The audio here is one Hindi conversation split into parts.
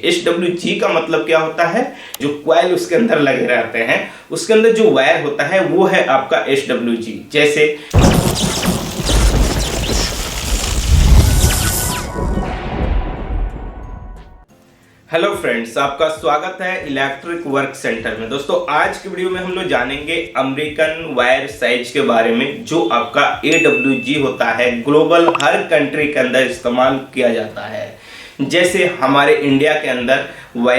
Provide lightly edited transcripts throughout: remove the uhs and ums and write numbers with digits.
SWG का मतलब क्या होता है, जो क्वाइल उसके अंदर लगे रहते हैं उसके अंदर जो वायर होता है वो है आपका SWG। जैसे हेलो फ्रेंड्स, आपका स्वागत है इलेक्ट्रिक वर्क सेंटर में। दोस्तों आज की वीडियो में हम लोग जानेंगे अमेरिकन वायर साइज के बारे में, जो आपका AWG होता है, ग्लोबल हर कंट्री के अंदर इस्तेमाल किया जाता है। जैसे हमारे इंडिया के अंदर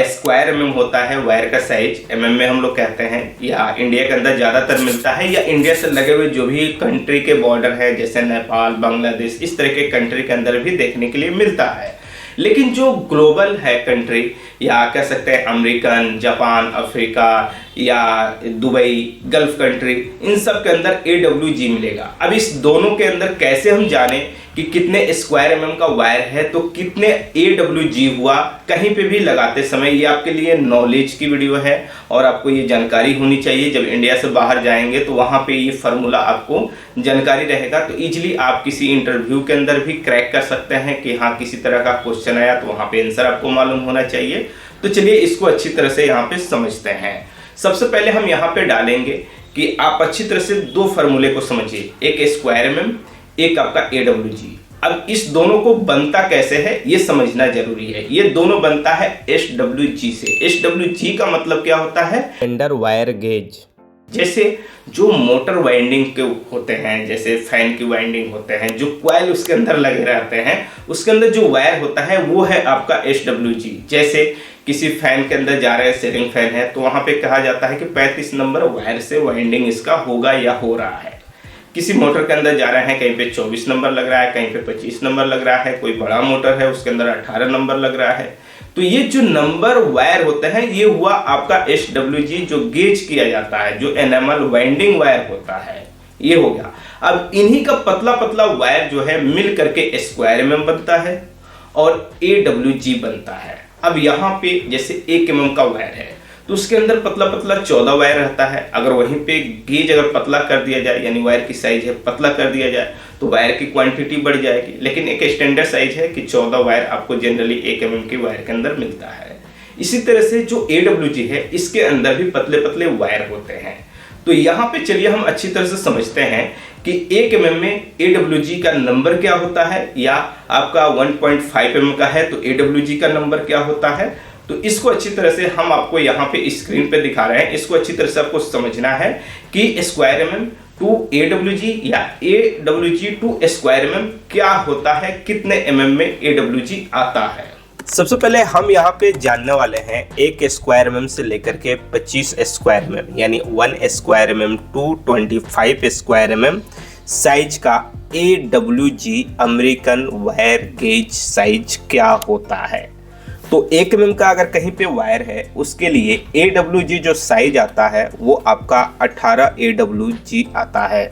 स्क्वायर mm होता है वायर का साइज, mm में हम लोग कहते हैं, या इंडिया के अंदर ज़्यादातर मिलता है, या इंडिया से लगे हुए जो भी कंट्री के बॉर्डर है जैसे नेपाल, बांग्लादेश, इस तरह के कंट्री के अंदर भी देखने के लिए मिलता है। लेकिन जो ग्लोबल है कंट्री, या कह सकते हैं अमेरिकन, जापान, अफ्रीका या दुबई, गल्फ कंट्री, इन सब के अंदर AWG मिलेगा। अब इस दोनों के अंदर कैसे हम जाने कि कितने स्क्वायर mm का वायर है तो कितने AWG हुआ, कहीं पे भी लगाते समय, ये आपके लिए नॉलेज की वीडियो है और आपको ये जानकारी होनी चाहिए। जब इंडिया से बाहर जाएंगे तो वहाँ पे ये फार्मूला आपको जानकारी रहेगा, तो इजीली आप किसी इंटरव्यू के अंदर भी क्रैक कर सकते हैं कि हाँ किसी तरह का क्वेश्चन आया तो वहाँ पे आंसर आपको मालूम होना चाहिए। तो चलिए इसको अच्छी तरह से यहाँ पे समझते हैं। सबसे पहले हम यहाँ पे डालेंगे कि आप अच्छी तरह से दो फार्मूले को समझिए, एक स्क्वायर mm, एक आपका AWG। अब इस दोनों को बनता कैसे है ये समझना जरूरी है। ये दोनों बनता है SWG से। SWG का मतलब क्या होता है, अंडर वायर गेज। जैसे जो मोटर वाइंडिंग के होते हैं, जैसे फैन की वाइंडिंग होते हैं, जो क्वाइल उसके अंदर लगे रहते हैं उसके अंदर जो वायर होता है वो है आपका SWG। जैसे किसी फैन के अंदर जा रहे हैं, सीलिंग फैन है, तो वहां पे कहा जाता है कि 35 नंबर वायर से वाइंडिंग इसका होगा या हो रहा है। किसी मोटर के अंदर जा रहे हैं, कहीं पे 24 नंबर लग रहा है, कहीं पे 25 नंबर लग रहा है, कोई बड़ा मोटर है उसके अंदर 18 नंबर लग रहा है। तो ये जो नंबर वायर होते हैं ये हुआ आपका SWG, जो गेज किया जाता है, जो एनामल वाइंडिंग वायर होता है, ये हो गया। अब इन्हीं का पतला पतला वायर जो है मिल करके स्क्वायर mm बनता है और AWG बनता है। अब यहाँ पे जैसे 1 mm का वायर है तो उसके अंदर पतला पतला 14 वायर रहता है। अगर वहीं पे गेज अगर पतला कर दिया जाए, यानी वायर की साइज है पतला कर दिया जाए, तो वायर की क्वांटिटी बढ़ जाएगी। लेकिन एक स्टैंडर्ड साइज है कि 14 वायर आपको जनरली 1 mm के वायर के अंदर मिलता है। इसी तरह से जो AWG है इसके अंदर भी पतले पतले वायर होते हैं। तो यहाँ पे चलिए हम अच्छी तरह से समझते हैं कि 1 mm में AWG का नंबर क्या होता है, या आपका 1.5 mm का है तो AWG का नंबर क्या होता है। तो इसको अच्छी तरह से हम आपको यहाँ पे स्क्रीन पे दिखा रहे हैं। इसको अच्छी तरह से आपको समझना है कि स्क्वायर mm टू AWG या AWG टू स्क्वायर mm क्या होता है, कितने mm में AWG आता है। सबसे पहले हम यहाँ पे जानने वाले हैं 1 स्क्वायर mm से लेकर के 25 स्क्वायर mm, यानी 1 square mm to 25 square mm size का AWG American wire gauge size क्या होता है। तो 1 mm का अगर कहीं पे वायर है उसके लिए AWG जो साइज आता है वो आपका 18 AWG आता है।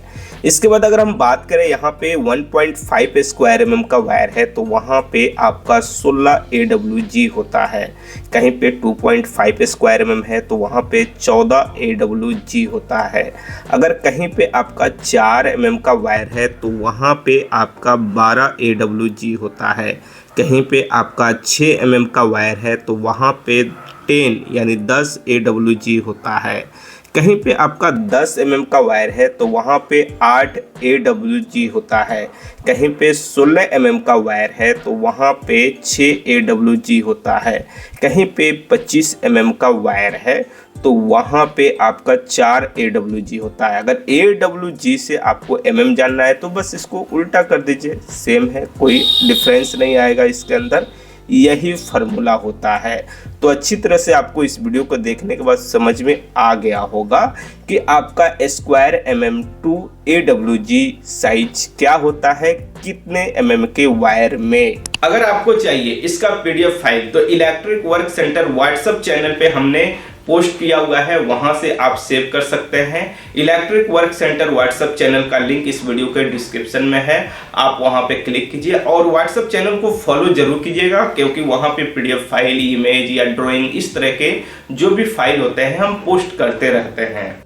इसके बाद अगर हम बात करें यहाँ पे 1.5 स्क्वायर mm का वायर है तो वहाँ पे आपका 16 AWG होता है। कहीं पे 2.5 स्क्वायर mm है तो वहाँ पे 14 AWG होता है। अगर कहीं पे आपका 4 mm का वायर है तो वहाँ पे आपका 12 AWG होता है। कहीं पे आपका 6 mm का वायर है तो वहाँ पे 10 यानी 10 AWG होता है। कहीं पे आपका 10 mm का वायर है तो वहाँ पे 8 AWG होता है। कहीं पे 16 mm का वायर है तो वहाँ पे 6 AWG होता है। कहीं पे 25 mm का वायर है तो वहाँ पे आपका 4 AWG होता है। अगर AWG से आपको mm जानना है तो बस इसको उल्टा कर दीजिए, सेम है, कोई डिफरेंस नहीं आएगा इसके अंदर, यही फार्मूला होता है। तो अच्छी तरह से आपको इस वीडियो को देखने के बाद समझ में आ गया होगा कि आपका square mm to AWG size क्या होता है, कितने mm के वायर में। अगर आपको चाहिए इसका PDF फाइल तो electric work centre WhatsApp channel पे हमने पोस्ट किया हुआ है, वहां से आप सेव कर सकते हैं। Electric work centre WhatsApp channel का लिंक इस वीडियो के डिस्क्रिप्शन में है, आप वहां पे क्लिक कीजिए और व्हाट्सएप चैनल को फॉलो जरूर कीजिएगा, क्योंकि वहां पे PDF फाइल, इमेज या ड्राइंग, इस तरह के जो भी फाइल होते हैं हम पोस्ट करते रहते हैं।